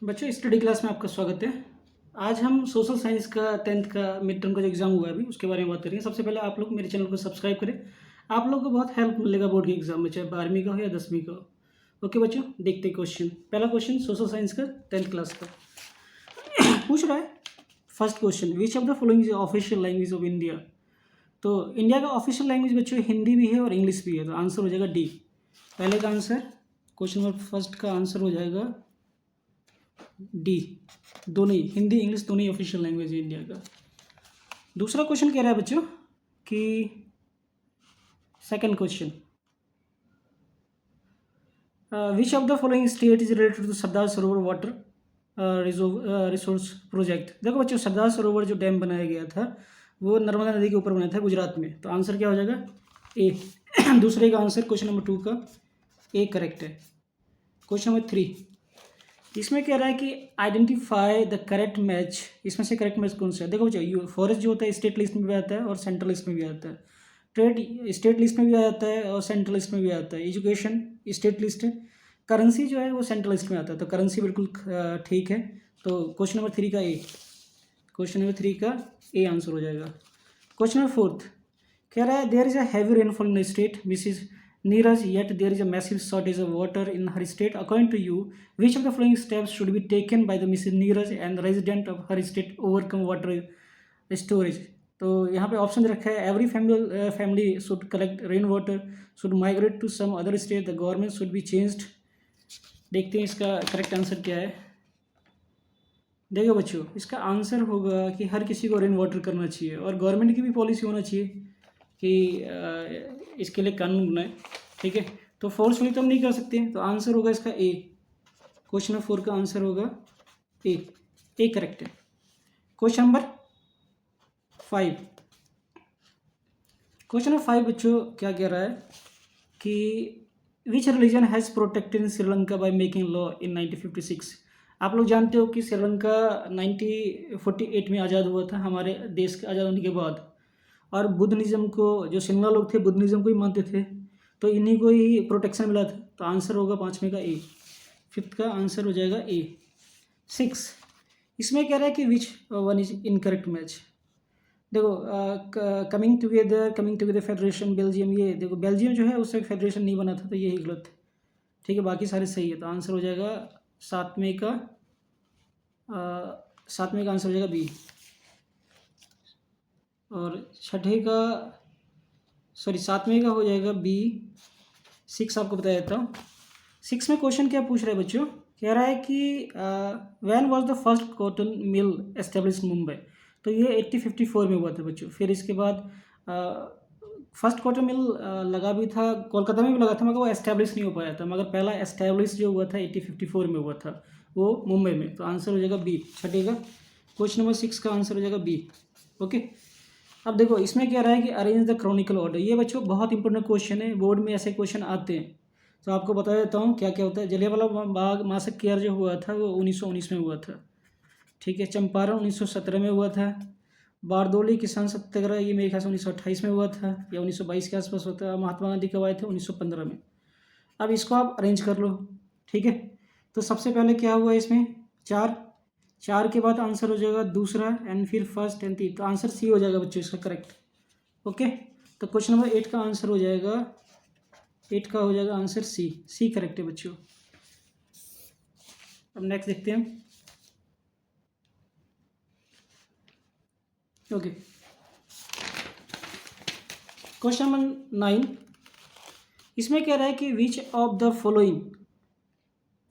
बच्चों study class में आपका स्वागत है। आज हम सोशल साइंस का 10th का मिड टर्म का जो एग्ज़ाम हुआ है अभी उसके बारे में बात करेंगे। सबसे पहले आप लोग मेरे चैनल को सब्सक्राइब करें। आप लोगों को बहुत हेल्प मिलेगा बोर्ड के एग्ज़ाम में, चाहे 12वीं का हो या 10वीं का हो। ओके बच्चों, देखते हैं क्वेश्चन। पहला क्वेश्चन सोशल साइंस का 10th क्लास का पूछ रहा है। First question, which of the following is official language of India. तो इंडिया का ऑफिशियल लैंग्वेज बच्चों हिंदी भी है और इंग्लिश भी है, तो आंसर हो जाएगा डी। पहले का आंसर, क्वेश्चन नंबर फर्स्ट का आंसर हो जाएगा डी। दोनों ही, हिंदी इंग्लिश दोनों ही ऑफिशियल लैंग्वेज है इंडिया का। दूसरा क्वेश्चन कह रहा है बच्चों कि second question, which of the following state is related to Sardar Sarovar water resource project. देखो बच्चों, सरदार सरोवर जो डैम बनाया गया था वो नर्मदा नदी के ऊपर बनाया था गुजरात में, तो आंसर क्या हो जाएगा ए। दूसरे का आंसर क्वेश्चन नंबर 2 का ए करेक्ट है। क्वेश्चन नंबर 3, इसमें कह रहा है कि आइडेंटिफाई द करेक्ट मैच। इसमें से करेक्ट मैच कौन सा है। देखो बच्चों, फॉरेस्ट जो होता है स्टेट लिस्ट में भी आता है और सेंट्रल लिस्ट में भी आता है। ट्रेड स्टेट लिस्ट में भी आ जाता है और सेंट्रल लिस्ट में भी आता है। एजुकेशन स्टेट लिस्ट है, करेंसी जो है वो सेंट्रल लिस्ट में आता है, तो करेंसी बिल्कुल ठीक है। तो क्वेश्चन नंबर 3 का ए, क्वेश्चन नंबर 3 का ए आंसर हो जाएगा। क्वेश्चन नंबर 4 कह रहा है there is a heavy rainfall in the state Mrs Neeraj, yet there is a massive shortage of water in her state. According to you, which of the following steps should be taken by the Mrs. Neeraj and the resident of her state to overcome water storage? तो यहाँ पे option रखा है, every family should collect rain water, should migrate to some other state, the government should be changed. देखते हैं इसका correct answer क्या है। देखो बच्चों, इसका आंसर होगा कि हर किसी को रेन वाटर करना चाहिए और गवर्नमेंट की भी पॉलिसी होना चाहिए कि इसके लिए कानून बनाए, ठीक है। तो फोर्सफुली तो हम नहीं कर सकते, तो आंसर होगा इसका ए। क्वेश्चन नंबर 4 का आंसर होगा ए, ए करेक्ट है। क्वेश्चन नंबर 5, क्वेश्चन नंबर 5 बच्चों क्या कह रहा है कि विच religion has protected in Sri Lanka by making law in 1956। आप लोग जानते हो कि श्रीलंका 1948 में आज़ाद हुआ था, हमारे देश के आज़ाद होने के बाद। और बुद्धिज़्म को, जो शिमला लोग थे बुद्धिज़्म को ही मानते थे, तो इन्हीं को ही प्रोटेक्शन मिला था, तो आंसर होगा 5वें का ए। 5th का आंसर हो जाएगा ए। 6, इसमें कह रहा है कि which one is incorrect match. देखो, कमिंग टुगेदर फेडरेशन बेल्जियम, ये देखो बेल्जियम जो है उससे फेडरेशन नहीं बना था, तो यही गलत है, ठीक है। बाकी सारे सही है, तो आंसर हो जाएगा 7वें का आंसर हो जाएगा बी। और 7वें का हो जाएगा बी। 6 आपको बता देता हूँ। 6 में क्वेश्चन क्या पूछ रहा है बच्चों, कह रहा है कि when was the first cotton mill establish Mumbai. तो ये 1854 में हुआ था बच्चों। फिर इसके बाद फर्स्ट कॉटन मिल लगा भी था, कोलकाता में भी लगा था, मगर वो एस्टेब्लिश नहीं हो पाया था। मगर पहला एस्टेब्लिश जो हुआ था 1854 में हुआ था, वो मुंबई में, तो आंसर हो जाएगा बी। छठेगा क्वेश्चन नंबर 6 का आंसर हो जाएगा बी। ओके, अब देखो इसमें क्या रहा है कि अरेंज द क्रोनिकल ऑर्डर। ये बच्चों बहुत इंपॉर्टेंट क्वेश्चन है, बोर्ड में ऐसे क्वेश्चन आते हैं, तो आपको बता देता हूँ क्या क्या होता है। जलियांवाला बाग मासक्कर जो हुआ था वो 1919 में हुआ था, ठीक है। चंपारण 1917 में हुआ था। बारदोली किसान सत्याग्रह ये मेरे ख्याल से 1928 में हुआ था या 1922 के आसपास होता है। महात्मा गांधी कब आए थे, 1915 में। अब इसको आप अरेंज कर लो, ठीक है। तो सबसे पहले क्या हुआ इसमें, 4 के बाद आंसर हो जाएगा दूसरा, एंड फिर फर्स्ट एंड तीन, तो आंसर सी हो जाएगा बच्चों इसका करेक्ट। ओके, तो क्वेश्चन नंबर 8 का आंसर हो जाएगा, 8 का हो जाएगा आंसर सी करेक्ट है बच्चों। अब नेक्स्ट देखते हैं। ओके, क्वेश्चन नंबर 9, इसमें कह रहा है कि which of the following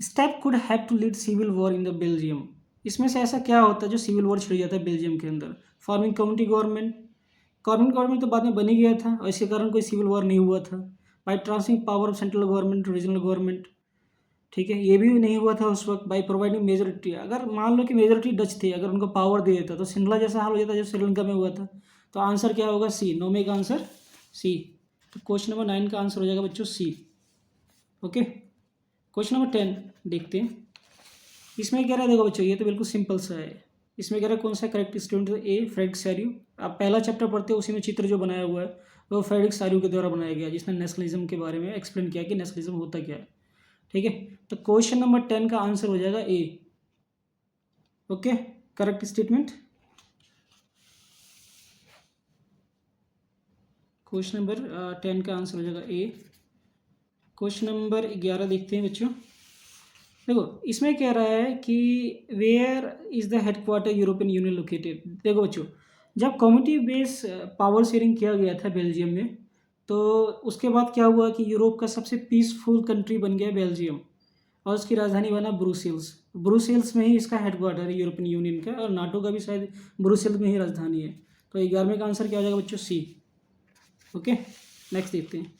step could have to lead civil war in the Belgium. इसमें से ऐसा क्या होता है जो सिविल वॉर छिड़ जाता है बेल्जियम के अंदर। फॉर्मिंग कम्युनिटी गवर्नमेंट तो बाद में बन ही गया था और इसके कारण कोई सिविल वॉर नहीं हुआ था। By transferring power of central government to regional government, ठीक है, ये भी नहीं हुआ था उस वक्त। बाई प्रोवाइडिंग मेजोरिटी, अगर मान लो कि मेजोरिटी डच थी, अगर उनको पावर दे देता तो शिमला जैसा हाल हो जाता जो श्रीलंका में हुआ था। तो आंसर क्या होगा सी, 9वें का आंसर सी। तो क्वेश्चन नंबर 9 का आंसर हो जाएगा बच्चों सी। ओके, क्वेश्चन नंबर 10 देखते हैं। इसमें कह रहा है, देखो बच्चों ये तो बिल्कुल सिंपल सा है। इसमें कह रहा है कौन सा करेक्ट स्टूडेंट, ए फ्रेडरिक सैल्यू। आप पहला चैप्टर पढ़ते हो, उसी में चित्र जो बनाया हुआ है वो फ्रेडरिक सैल्यू के द्वारा बनाया गया, जिसने नेशनलिज्म के बारे में एक्सप्लेन किया कि नेशनलिज्म होता क्या है, ठीक है। तो क्वेश्चन नंबर 10 का आंसर हो जाएगा A. Okay, correct statement. Question number 10 का आंसर हो जाएगा ए। क्वेश्चन नंबर 11 देखते हैं बच्चों। देखो इसमें कह रहा है कि where is the headquarter European Union located. देखो बच्चों, जब कम्युनिटी बेस पावर शेयरिंग किया गया था बेल्जियम में, तो उसके बाद क्या हुआ कि यूरोप का सबसे पीसफुल कंट्री बन गया बेल्जियम, और उसकी राजधानी बना ब्रुसेल्स। ब्रुसेल्स में ही इसका हेडक्वार्टर है यूरोपियन यूनियन का, और नाटो का भी शायद ब्रुसेल्स में ही राजधानी है। तो 11वें का आंसर क्या हो जाएगा बच्चों? सी। ओके, नेक्स्ट देखते हैं।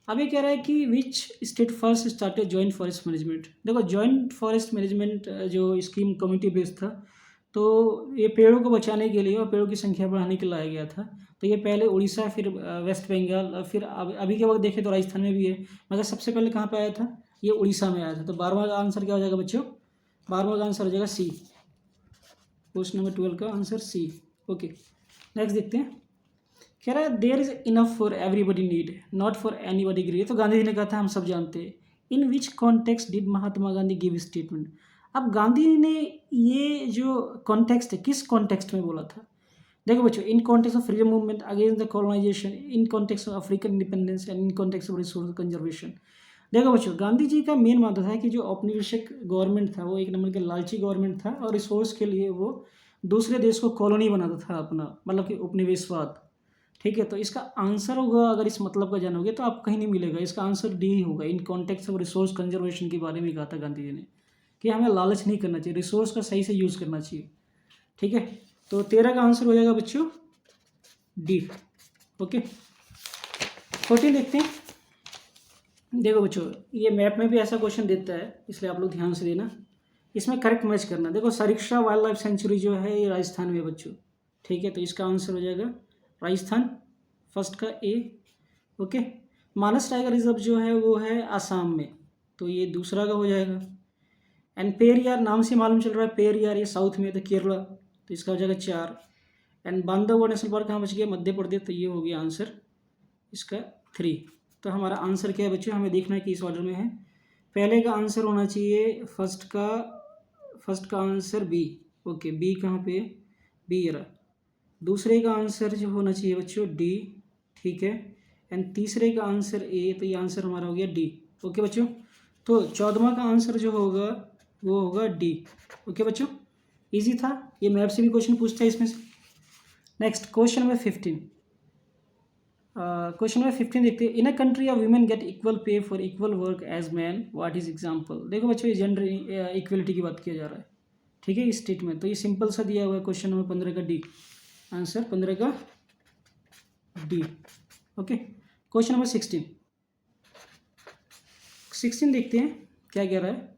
अब ये कह रहा है कि which state first started joint forest management. देखो जॉइंट फॉरेस्ट मैनेजमेंट जो स्कीम कम्युनिटी बेस्ड था, तो ये पेड़ों को बचाने के लिए और पेड़ों की संख्या बढ़ाने के लिए लाया गया था। तो ये पहले उड़ीसा, फिर वेस्ट बंगाल, फिर अभी के वक्त देखें तो राजस्थान में भी है, मगर सबसे पहले कहाँ पे आया था? ये उड़ीसा में आया था। तो 12वां का आंसर क्या हो जाएगा बच्चों? 12वां का आंसर हो जाएगा सी। क्वेश्चन नंबर 12 का आंसर सी। ओके, नेक्स्ट देखते हैं। कह रहा है there is enough for everybody need not for anybody greed. तो गांधी जी ने कहा था, हम सब जानते हैं। In which context did Mahatma Gandhi give statement. अब गांधी जी ने ये जो कॉन्टेक्स्ट है, किस कॉन्टेक्स्ट में बोला था? देखो बच्चों, in context of freedom movement against the colonisation, in context of African independence and in context of resource conservation. देखो बच्चों, गांधी जी का मेन मानना था कि जो औपनिवेशिक गवर्नमेंट था वो एक नंबर के लालची गवर्नमेंट था, और रिसोर्स के लिए वो दूसरे देश को कॉलोनी बनाता था अपना, मतलब कि उपनिवेशवाद। ठीक है, तो इसका आंसर होगा, अगर इस मतलब का जानोगे तो आप कहीं नहीं मिलेगा, इसका आंसर डी ही होगा। इन कॉन्टेक्स्ट ऑफ रिसोर्स कंजर्वेशन के बारे में कहा था गांधी जी ने कि हमें लालच नहीं करना चाहिए, रिसोर्स का सही से यूज़ करना चाहिए। ठीक है, तो 13 का आंसर हो जाएगा बच्चों डी। ओके, 14 देखते हैं। देखो बच्चों, ये मैप में भी ऐसा क्वेश्चन देता है, इसलिए आप लोग ध्यान से देना, इसमें करेक्ट मैच करना। देखो सरिस्का वाइल्ड लाइफ सेंचुरी जो है ये राजस्थान में है बच्चों। ठीक है, तो इसका आंसर हो जाएगा राजस्थान, फर्स्ट का ए। ओके, मानस टाइगर रिजर्व जो है वो है आसाम में, तो ये दूसरा का हो जाएगा। एंड पेरियार नाम से मालूम चल रहा है, पेरियार ये साउथ में, तो केरला, तो इसका हो जाएगा 4। एंड बांधवगढ़ नेशनल पार्क कहाँ बच गया? मध्य प्रदेश, तो ये हो गया आंसर इसका 3। तो हमारा आंसर क्या है बच्चों? हमें देखना है कि इस ऑर्डर में है। पहले का आंसर होना चाहिए फर्स्ट का आंसर बी। ओके, बी कहाँ पे? बी ये रहा। दूसरे का आंसर जो होना चाहिए बच्चों डी। ठीक है, एंड तीसरे का आंसर ए, तो ये आंसर हमारा हो गया डी। ओके बच्चों, तो 14वां का आंसर जो होगा वो होगा डी। ओके बच्चों, इजी था, ये मैप से भी क्वेश्चन पूछता है इसमें से। Next question number 15। Question number 15 देखते हैं। In a country of women get equal pay for equal work as man, what is example. देखो बच्चों, ये जेंडर इक्वलिटी की बात किया जा रहा है। ठीक है, इस स्टेटमेंट, तो ये सिंपल सा दिया हुआ है क्वेश्चन नंबर 15 का डी। आंसर 15 का डी। ओके, क्वेश्चन नंबर 16 देखते हैं क्या कह रहा है।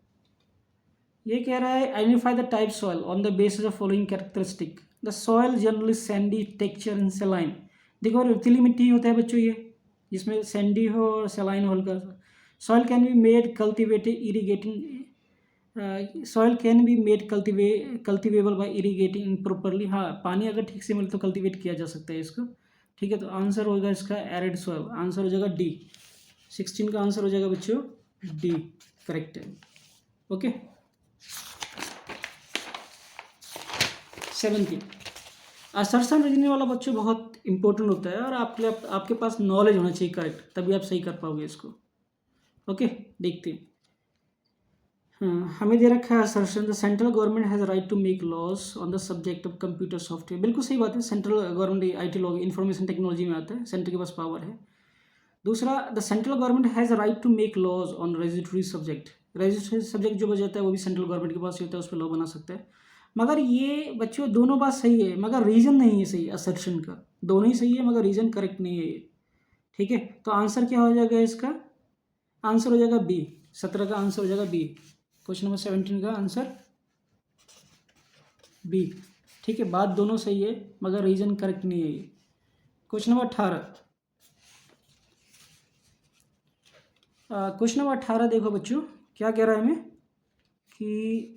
ये कह रहा है identify the type soil on the basis of following characteristic. The soil generally Sandy texture and सेलाइन। देखो रेतीली मिट्टी होता है बच्चों ये, जिसमें सैंडी हो और सेलाइन हो हल्का। Soil can be made cultivated irrigating, soil can be made cultivable by irrigating properly. हाँ, पानी अगर ठीक से मिले तो कल्टिवेट किया जा सकता है इसको। ठीक है, तो आंसर होगा इसका एरिड सॉइल, आंसर हो जाएगा डी। 16 का आंसर हो जाएगा बच्चों डी, करेक्ट है। ओके, 17 असर्शन रीजनिंग वाला बच्चों बहुत इंपॉर्टेंट होता है, और आपके पास नॉलेज होना चाहिए करेक्ट, तभी आप सही कर पाओगे इसको। ओके, देखते हैं। हाँ, हमें दे रखा है assertion the central government has right to make laws on the subject of computer software. बिल्कुल सही बात है, central government IT law information technology में आता है, सेंटर के पास पावर है। दूसरा, the central government has right to make laws on registry subject. Registry subject जो बजाता है वो भी सेंट्रल गवर्नमेंट के पास ही होता है, उस पर लॉ बना सकता है। मगर ये बच्चों दोनों बात सही है, मगर रीज़न नहीं है सही असर्शन का। दोनों ही सही है मगर रीज़न करेक्ट नहीं है ये। ठीक है, तो आंसर क्या हो जाएगा इसका? आंसर हो जाएगा बी। 17 का आंसर हो जाएगा बी। क्वेश्चन नंबर 17 का आंसर बी। ठीक है, बात दोनों सही है मगर रीज़न करेक्ट नहीं है ये। Question number 18। क्वेश्चन नंबर 18 देखो बच्चों, क्या कह रहा है हमें कि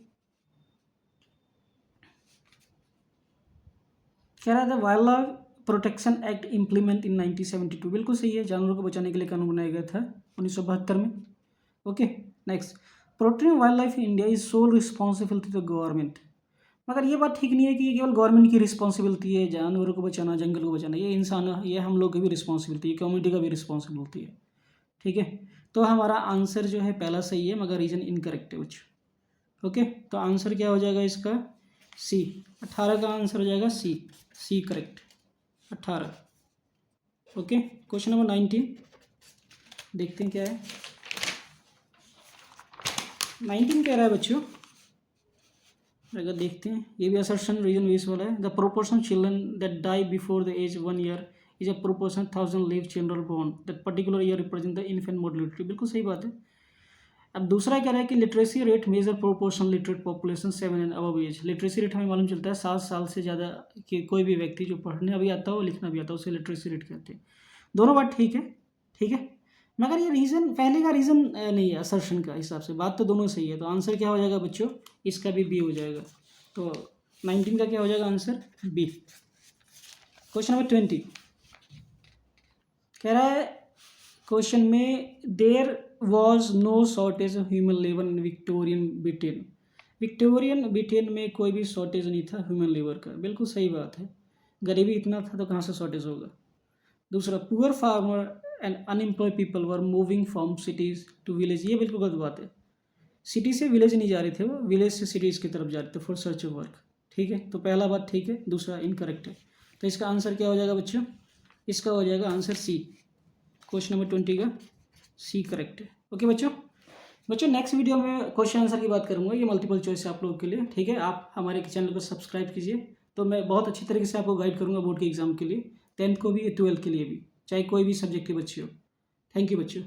कह रहा था wild life protection act implement in 1972। बिल्कुल सही है, जानवरों को बचाने के लिए कानून बनाया गया था 1972 में। Okay, next, protecting wild life in India is sole responsibility to the government. मगर ये बात ठीक नहीं है कि ये केवल गवर्नमेंट की रिस्पॉन्सिबिलिटी है जानवरों को बचाना, जंगल को बचाना। ये इंसान, ये हम लोग की भी रिस्पॉन्सिबिलिटी है, कम्युनिटी का भी रिस्पॉन्सिबिलिटी है। ठीक है, तो हमारा आंसर जो है पहला सही है मगर रीजन इनकरेक्ट है कुछ। ओके, तो आंसर क्या हो जाएगा इसका? सी। 18 का आंसर हो जाएगा C. C correct, 18। Okay, question number 19 देखते हैं क्या है। 19 कह रहा है बच्चों, अगर देखते हैं, ये भी असर्शन रीजन बेस वाला है। The proportion children that die before the age 1 year is a proportion 1000 live children born that particular year represent the infant mortality. बिल्कुल सही बात है। अब दूसरा क्या है कि literacy rate major proportion literate population 7 and above age. Literacy rate हमें मालूम चलता है 7 साल से ज़्यादा कि कोई भी व्यक्ति जो पढ़ने भी आता हो लिखना भी आता हो उसे लिटरेसी रेट कहते हैं। दोनों बात ठीक है, ठीक है, मगर ये रीज़न पहले का रीज़न नहीं है असर्शन का हिसाब से, बात तो दोनों सही है। तो आंसर क्या हो जाएगा बच्चों? इसका भी बी हो जाएगा। तो 19 का क्या हो जाएगा आंसर? बी। क्वेश्चन नंबर 20 कह रहा है क्वेश्चन में there was no shortage of human labour in Victorian Britain. Victorian Britain में कोई भी शॉर्टेज नहीं था ह्यूमन लेबर का। बिल्कुल सही बात है, गरीबी इतना था तो कहाँ से शॉर्टेज होगा। दूसरा, poor farmer and unemployed people were moving from cities to village. ये बिल्कुल गलत बात है। सिटी से विलेज नहीं जा रहे थे वो, विलेज से सिटीज़ की तरफ जा रहे थे फॉर सर्च ऑफ वर्क। ठीक है, तो पहला बात ठीक है, दूसरा इनकरेक्ट है। तो इसका आंसर क्या हो जाएगा बच्चों? इसका हो जाएगा आंसर सी। क्वेश्चन नंबर 20 का सी करेक्ट है। ओके बच्चों नेक्स्ट वीडियो में क्वेश्चन आंसर की बात करूंगा, ये मल्टीपल चॉइस है आप लोगों के लिए। ठीक है, आप हमारे चैनल को सब्सक्राइब कीजिए, तो मैं बहुत अच्छी तरीके से आपको गाइड करूंगा बोर्ड के एग्जाम के लिए, 10th को भी 12th के लिए भी, चाहे कोई भी सब्जेक्ट के बच्चे हो। थैंक यू बच्चों।